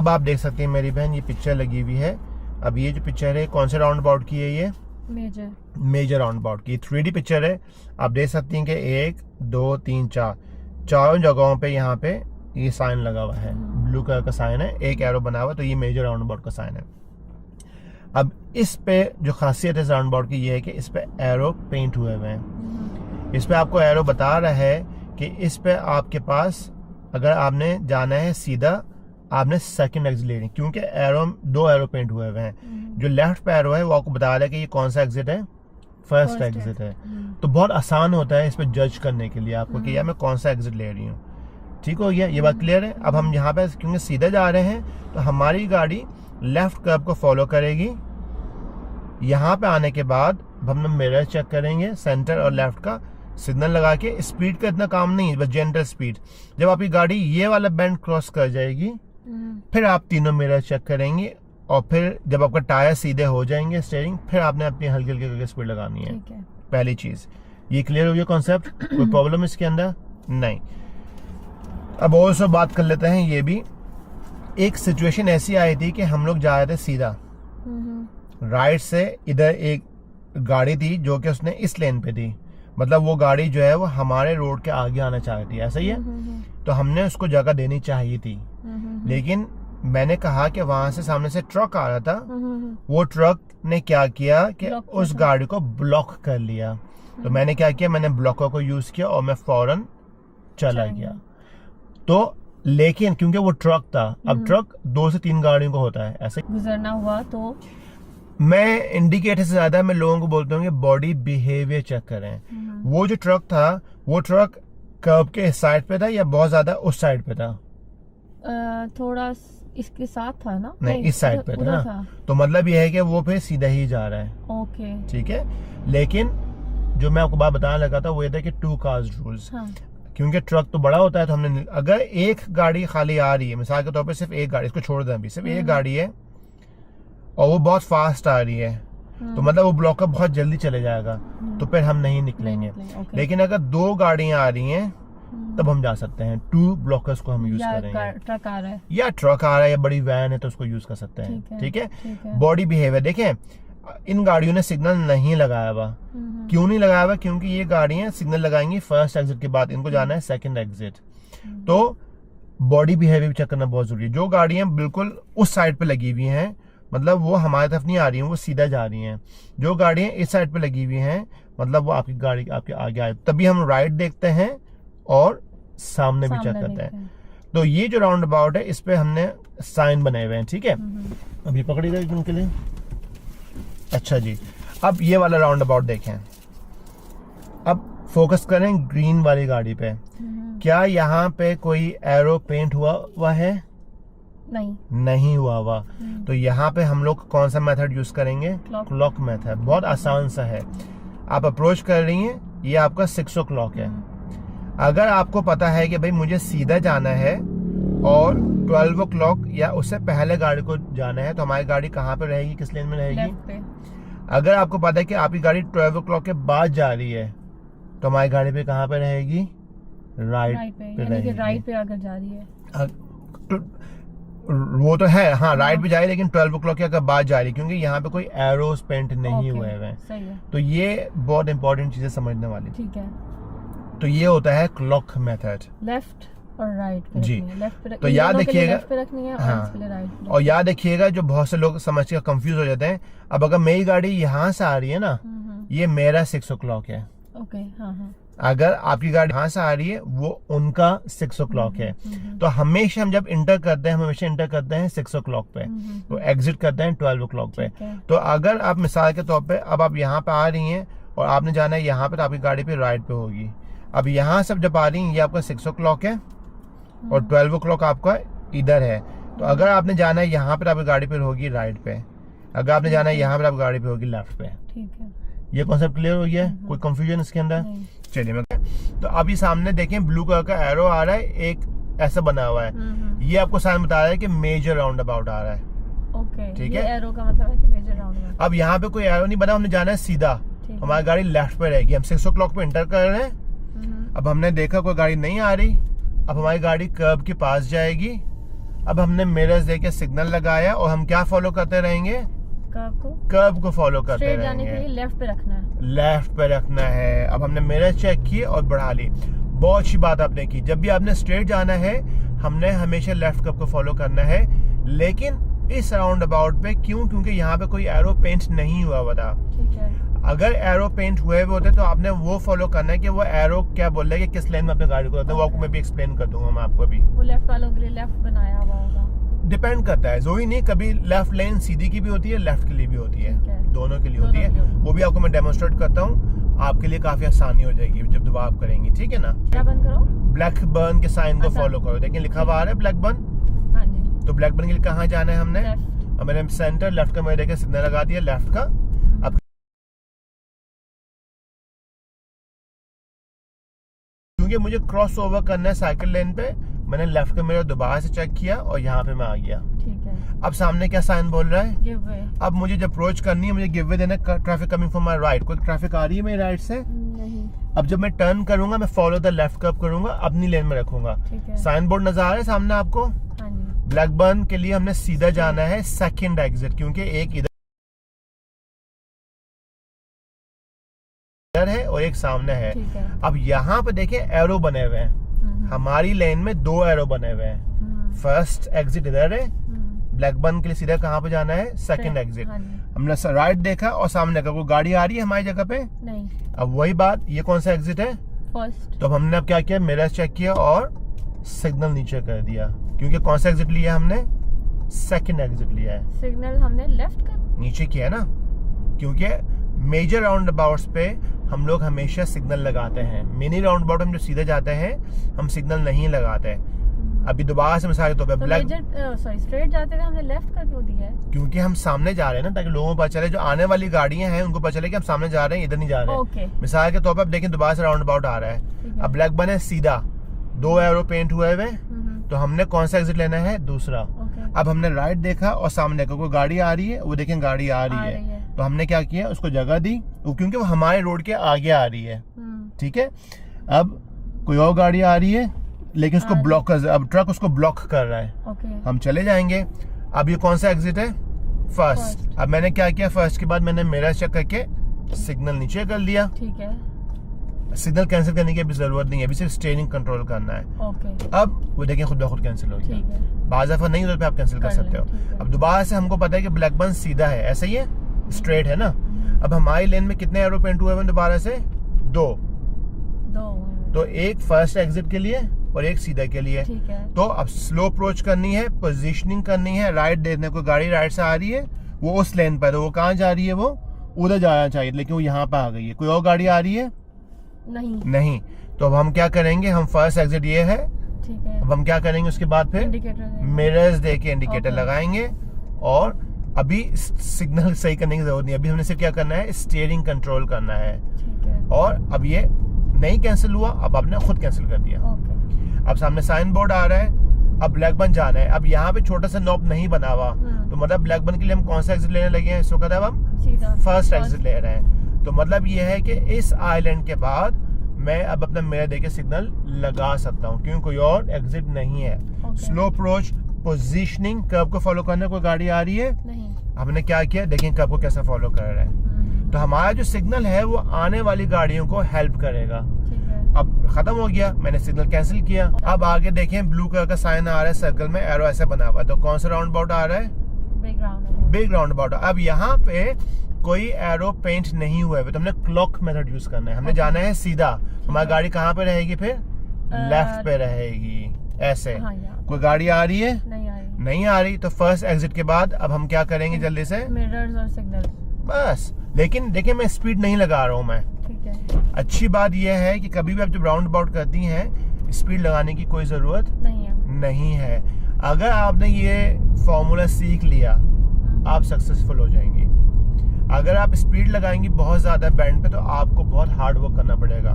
अब आप देख सकते हैं मेरी बहन, ये पिक्चर लगी हुई है। अब ये जो पिक्चर है कौन से राउंड अबाउट की है? ये मेजर राउंड अबाउट की 3D पिक्चर है। आप देख सकती हैं कि 1 2 3 4 चारों जगहों पे यहाँ पे ये साइन लगा हुआ है, ब्लू कलर का साइन है, एक एरो बना हुआ है, तो ये मेजर राउंड अबाउट का साइन है। अब इस पे जो खासियत है राउंड अबाउट की ये है कि इस पे एरो पेंट हुए हुए हैं। इस पे आपको एरो बता रहा है कि इस पे आपके पास अगर आपने जाना है सीधा, आपने सेकंड एग्जिट लेनी, क्योंकि एरो 2 एरो पेंट हुए हुए हैं। जो लेफ्ट पे एरो है वो आपको बता रहा है कि ये कौन सा एग्जिट है, फर्स्ट एग्जिट है। तो बहुत आसान होता है इस पे जज करने के लिए आपको कि यार मैं कौन सा एग्जिट ले रही हूँ। ठीक हो गया, ये बात क्लियर है। अब हम यहाँ पे क्योंकि सीधे जा रहे हैं तो हमारी गाड़ी लेफ्ट कर्व को फॉलो करेगी। यहाँ पे आने के बाद हम मिरर चेक करेंगे, सेंटर और लेफ्ट का सिग्नल लगा के। स्पीड का इतना काम नहीं है, बस जनरल स्पीड। जब आपकी गाड़ी ये वाला बैंड क्रॉस कर जाएगी फिर आप तीनों मिरर चेक करेंगे, और फिर जब आपका टायर सीधे हो जाएंगे स्टीयरिंग, फिर आपने अपनी हल्की हल्की करके स्पीड लगानी है। पहली चीज ये क्लियर हो गया कॉन्सेप्ट, कोई प्रॉब्लम इसके अंदर नहीं। अब और सब बात कर लेते हैं। ये भी एक सिचुएशन ऐसी आई थी कि हम लोग जा रहे थे सीधा, राइट से इधर एक गाड़ी थी जो कि उसने इस लेन पे थी, मतलब वो गाड़ी जो है वो हमारे रोड के आगे आना चाह रही थी, ऐसा ही है। तो हमने उसको जगह देनी चाहिए थी, लेकिन मैंने कहा कि वहां से सामने से ट्रक आ रहा था, वो ट्रक ने क्या किया कि उस गाड़ी को ब्लॉक कर लिया। तो मैंने क्या किया, मैंने ब्लॉकर को यूज किया और मैं फौरन चला गया। तो लेकिन क्योंकि वो ट्रक था, अब ट्रक 2 से 3 गाड़ियों को होता है, ऐसे गुजरना हुआ तो मैं इंडिकेटर से ज्यादा मैं लोगों को बोलता हूँ कि बॉडी बिहेवियर चेक करें। वो जो ट्रक था वो ट्रक कर्ब के इस साइड पे था या बहुत ज्यादा उस साइड पे था? थोड़ा इसके साथ था ना? नहीं, इस साइड पे था ना। तो मतलब ये है कि वो फिर सीधा ही जा रहा है। ओके, ठीक है। लेकिन जो मैं आपको बात बताने लगा था वो ये था कि 2 कार्स रूल्स। क्योंकि ट्रक तो बड़ा होता है, तो हमने अगर एक गाड़ी खाली आ रही है, मिसाल के तौर पे सिर्फ एक गाड़ी, इसको छोड़ दें अभी, सिर्फ एक गाड़ी है और वो बहुत फास्ट आ रही है, तो मतलब वो ब्लॉकर बहुत जल्दी चले जाएगा, तो फिर हम नहीं निकलेंगे। लेकिन अगर 2 गाड़ियां आ रही हैं तब हम जा सकते हैं। 2 ब्लॉकर्स को हम यूज करेंगे। ट्रक आ रहा है या ट्रक आ रहा है या बड़ी वैन है तो उसको यूज कर सकते हैं। ठीक है। बॉडी बिहेवियर देखें, इन गाड़ियों ने सिग्नल नहीं लगाया हुआ। क्यों नहीं लगाया हुआ? क्योंकि ये गाड़ियां सिग्नल लगाएंगी फर्स्ट एग्जिट के बाद, इनको जाना है सेकंड एग्जिट। तो बॉडी बिहेवियर चेक करना बहुत जरूरी है। जो गाड़ियां बिल्कुल उस साइड पे लगी हुई हैं, मतलब वो हमारी तरफ नहीं आ रही हैं, वो सीधा जा रही हैं। जो गाड़ियां इस साइड पे लगी हुई हैं, मतलब वो आपकी गाड़ी आपके आगे आए, तभी हम राइट देखते हैं और सामने भी चेक करते हैं। तो ये जो राउंड अबाउट है इस पे हमने साइन बनाए हुए हैं। ठीक है, अभी पकड़िएगा उनके लिए। अच्छा जी, अब ये वाला राउंड अबाउट देखें। अब फोकस करें ग्रीन वाली गाड़ी पे। क्या यहाँ पे कोई एरो पेंट हुआ है? नहीं हुआ हुआ। तो यहाँ पे हम लोग कौन सा मेथड यूज करेंगे? Clock method. बहुत आसान सा है। आप अप्रोच कर रही हैं, ये आपका 6 o'clock है। अगर आपको पता है कि भाई मुझे सीधा जाना है और 12 o'clock या उससे पहले गाड़ी को जाना है, तो हमारी गाड़ी कहाँ पे रहेगी, किस लेन में रहेगी? अगर आपको पता है कि आपकी गाड़ी 12 o'clock के बाद जा रही है, तो हमारी गाड़ी पे कहाँ पे रहेगी? राइट पे रहेगी। राइट पे अगर जा रही है तो वो तो है, हाँ राइट पे जा रही है, लेकिन 12 o'clock के अगर बाद जा रही है, क्योंकि यहाँ पे कोई एरोस पेंट नहीं हुए हैं। तो ये बहुत इंपॉर्टेंट चीजें समझने वाली। ठीक है। तो ये होता है क्लॉक मेथड। लेफ्ट और राइट पे जी। लेफ्ट पे तो याद रखिएगा, लेफ्ट पे रखनी है, हाँ, और राइट। और याद रखिएगा जो बहुत से लोग समझ के कंफ्यूज हो जाते हैं, अब अगर मेरी गाड़ी यहाँ से आ रही है ना, ये मेरा 6 o'clock है। ओके, हाँ। अगर आपकी गाड़ी यहाँ से आ रही है, वो उनका 6 o'clock है। तो हमेशा हम जब इंटर करते हैं, हमेशा इंटर करते हैं 6 o'clock पे, तो एग्जिट करते हैं 12 o'clock पे। तो अगर आप मिसाल के तौर पे अब आप यहाँ पे आ रही हैं और आपने जाना है यहाँ पे, तो आपकी गाड़ी पे राइट पे होगी। अब यहाँ से जब आ रही हैं, ये आपका 6 o'clock है और 12 o'clock आपका इधर है। तो अगर आपने जाना है यहाँ पे, आपकी गाड़ी पे होगी राइट पे। अगर आपने जाना है यहाँ पे, आपकी गाड़ी पे होगी लेफ्ट पे। ठीक है। ये कॉन्सेप्ट क्लियर हो गया? कोई कंफ्यूजन इसके अंदर? चलिए मैं तो अभी सामने देखें ब्लू कलर का एरो आ रहा है, एक ऐसा बना हुआ है। ये आपको साइन बता रहा है कि मेजर राउंड अबाउट आ रहा है। ओके, ठीक है। एरो का मतलब है कि मेजर राउंड। अब यहाँ पे कोई एरो नहीं बना, हमने जाना है सीधा। हमारी गाड़ी लेफ्ट पे रहेगी। हम 6 o'clock पे इंटर कर रहे हैं। अब हमने देखा कोई गाड़ी नहीं आ रही, अब हमारी गाड़ी कर्ब के पास जाएगी। अब हमने मिरर्स देके सिग्नल लगाया और हम क्या फॉलो करते रहेंगे, कर्व को फॉलो करते रहेंगे। जाने के लिए लेफ्ट पे रखना है, लेफ्ट पे रखना है। अब हमने मिरर चेक किए और बढ़ा ली। बहुत अच्छी बात आपने की। जब भी आपने स्ट्रेट जाना है हमने हमेशा लेफ्ट कर्व को फॉलो करना है, लेकिन इस राउंड अबाउट पे क्यों, क्योंकि यहाँ पे कोई एरो पेंट नहीं हुआ हुआ था। ठीक है। अगर एरो पेंट हुए होते तो आपने वो फॉलो करना है कि वो एरो क्या बोल रहा है कि किस लाइन में अपने गाड़ी को रखते हैं। वो आपको मैं भी एक्सप्लेन कर दूंगा मैं आपको अभी। वो लेफ्ट वालों के लिए लेफ्ट बनाया हुआ होगा, डिपेंड करता है, जोई नहीं, कभी लेफ्ट लाइन सीधी की भी होती है, लेफ्ट के लिए भी होती है, दोनों के लिए होती है। वो भी आपको मैं डेमोन्स्ट्रेट करता हूँ, आपके लिए काफी आसानी हो जाएगी जब दोबारा आप करेंगे, ठीक है ना। क्या बंद करो, ब्लैक बर्न के साइन को फॉलो करो। देखिए लिखा हुआ आ रहा है ब्लैक बर्न। हाँ जी। तो ब्लैक बर्न के लिए कहाँ जाना है हमने, अब मैंने सेंटर लेफ्ट का मैंने देखा सिग्नल लगा दिया लेफ्ट का। अब क्योंकि मुझे क्रॉस ओवर करना है साइकिल लेन पे, मैंने लेफ्ट का मिरर दोबारा से चेक किया और यहाँ पे मैं आ गया। ठीक है। अब सामने क्या साइन बोल रहा है, गिव वे। अब मुझे जब अप्रोच करनी है मुझे गिव वे देना है। Traffic coming from my right, कोई ट्रैफिक आ रही है मेरी राइट से नहीं। अब जब मैं टर्न करूंगा मैं फॉलो द लेफ्ट कर्व करूंगा, अपनी लेन में रखूंगा। ठीक है। साइन बोर्ड नजर आ रहा है सामने आपको। हाँ जी। ब्लैक बर्न के लिए हमने सीधा जाना है सेकंड एग्जिट, क्योंकि एक इधर है और एक सामने है। ठीक है। अब यहाँ पे देखिए एरो बने हुए हैं, हमारी लेन में 2 एरो बने हुए हैं। फर्स्ट एग्जिट इधर है, ब्लैक बर्न के लिए सीधा कहाँ पे जाना है, सेकंड एग्जिट। हमने राइट देखा और सामने का कोई गाड़ी आ रही है हमारी जगह पे नहीं। अब वही बात, ये कौन सा एग्जिट है, फर्स्ट। तो हमने अब क्या किया, मिरर चेक किया और सिग्नल नीचे कर दिया, क्योंकि कौन सा एग्जिट लिया हमने, सेकंड एग्जिट लिया है। सिग्नल हमने लेफ्ट का नीचे किया ना, क्योंकि मेजर राउंड अबाउट्स पे हम लोग हमेशा सिग्नल लगाते हैं। मिनी राउंड अबाउट हम जो सीधे जाते हैं हम सिग्नल नहीं लगाते। अभी दोबारा से मिसाल के तौर पे ब्लैक, स्ट्रेट जाते थे हमने लेफ्ट का क्यों दिया है, क्योंकि हम सामने जा रहे हैं ना, ताकि लोगों को पता चले, जो आने वाली गाड़ियां हैं उनको पता चले कि हम सामने जा रहे हैं, इधर नहीं जा रहे हैं। ओके। मिसाल के तौर पे आप देखें दोबारा से राउंड अबाउट आ रहा है, अब ब्लैक बन है सीधा, 2 एरो पेंट हुए हुए, तो हमने कौन सा एग्जिट लेना है, दूसरा। अब हमने राइट देखा और सामने का कोई गाड़ी आ रही है, वो देखें गाड़ी आ रही है, तो हमने क्या किया, उसको जगह दी, क्योंकि वो हमारे रोड के आगे आ रही है। ठीक है। अब कोई और गाड़ी आ रही है लेकिन उसको ब्लॉक कर, अब ट्रक उसको ब्लॉक कर रहा है। हम चले जाएंगे। अब ये कौन सा एग्जिट है, फर्स्ट। अब मैंने क्या किया, फर्स्ट के बाद मैंने मिरर चेक करके सिग्नल नीचे कर लिया। ठीक है। सिग्नल कैंसिल करने की अभी जरूरत नहीं है, अभी सिर्फ स्टीयरिंग कंट्रोल करना है। ओके। अब वो देखिए खुद ब खुद कैंसिल हो गया। ठीक है। बाज़ दफा नहीं होता, आप कैंसिल कर सकते हो। अब दोबारा से हमको पता है कि ब्लैक बर्न सीधा है, ऐसा ही है, स्ट्रेट है ना। अब हमारी लेन में कितने एरो पेंट हुए हैं दोबारा से, 2। तो एक फर्स्ट एग्जिट के लिए और एक सीधा के लिए। ठीक है। तो अब स्लो अप्रोच करनी है, पोजीशनिंग करनी है, राइट देखने को, गाड़ी राइट से आ रही है, वो उस लेन पर है, वो कहाँ जा रही है, वो उधर जाना चाहिए, लेकिन वो यहाँ पे आ गई है। कोई और गाड़ी आ रही है, नहीं। तो अब हम क्या करेंगे, हम फर्स्ट एग्जिट ये है। ठीक है। अब हम क्या करेंगे, उसके बाद फिर मिरर्स देके इंडिकेटर लगाएंगे और अभी सिग्नल सही करने की जरूरत नहीं, अभी हमने सिर्फ क्या करना है, स्टीयरिंग कंट्रोल करना है। ठीक है। और अब ये नहीं कैंसिल हुआ, अब आपने खुद कैंसिल कर दिया। अब सामने साइन बोर्ड आ रहा है, अब ब्लैक बर्न जाना है। अब यहाँ पे छोटा सा नॉब नहीं बना हुआ, तो मतलब ब्लैक बर्न के लिए हम कौन सा एग्जिट लेने लगे हैं, इस वक्त अब हम फर्स्ट एग्जिट ले रहे हैं। तो मतलब ये है कि इस आइलैंड के बाद मैं अब अपना मिरर देके सिग्नल लगा सकता हूँ, क्योंकि कोई और एग्जिट नहीं है। स्लो अप्रोच, पोजीशनिंग, कर्व को फॉलो करने कोई गाड़ी आ रही है नहीं। हमने क्या किया, देखें कर्व को कैसा फॉलो कर रहा है। तो हमारा जो सिग्नल है वो आने वाली गाड़ियों को हेल्प करेगा। अब खत्म हो गया, मैंने सिग्नल कैंसिल किया। अब आगे देखें ब्लू कलर का साइन आ रहा है, सर्कल में एरो ऐसे बना हुआ है, तो कौन सा राउंड अबाउट आ रहा है, बिग राउंड अबाउट। अब यहाँ पे कोई एरो पेंट नहीं हुआ है, तो हमने क्लॉक मेथड यूज करना है। हमने जाना है सीधा, हमारी गाड़ी कहाँ पे रहेगी, फिर लेफ्ट पे रहेगी, ऐसे। कोई गाड़ी आ रही है, नहीं आ रही, तो फर्स्ट एग्जिट के बाद अब हम क्या करेंगे, जल्दी से मिरर्स और सिग्नल बस। लेकिन देखिए मैं स्पीड नहीं लगा रहा हूँ मैं। ठीक है। अच्छी बात यह है कि कभी भी आप जब राउंड अबाउट करती हैं स्पीड लगाने की कोई जरूरत नहीं है। अगर आपने ये फॉर्मूला सीख लिया आप सक्सेसफुल हो जाएंगी। अगर आप स्पीड लगाएंगी बहुत ज्यादा बैंड पे, तो आपको बहुत हार्ड वर्क करना पड़ेगा।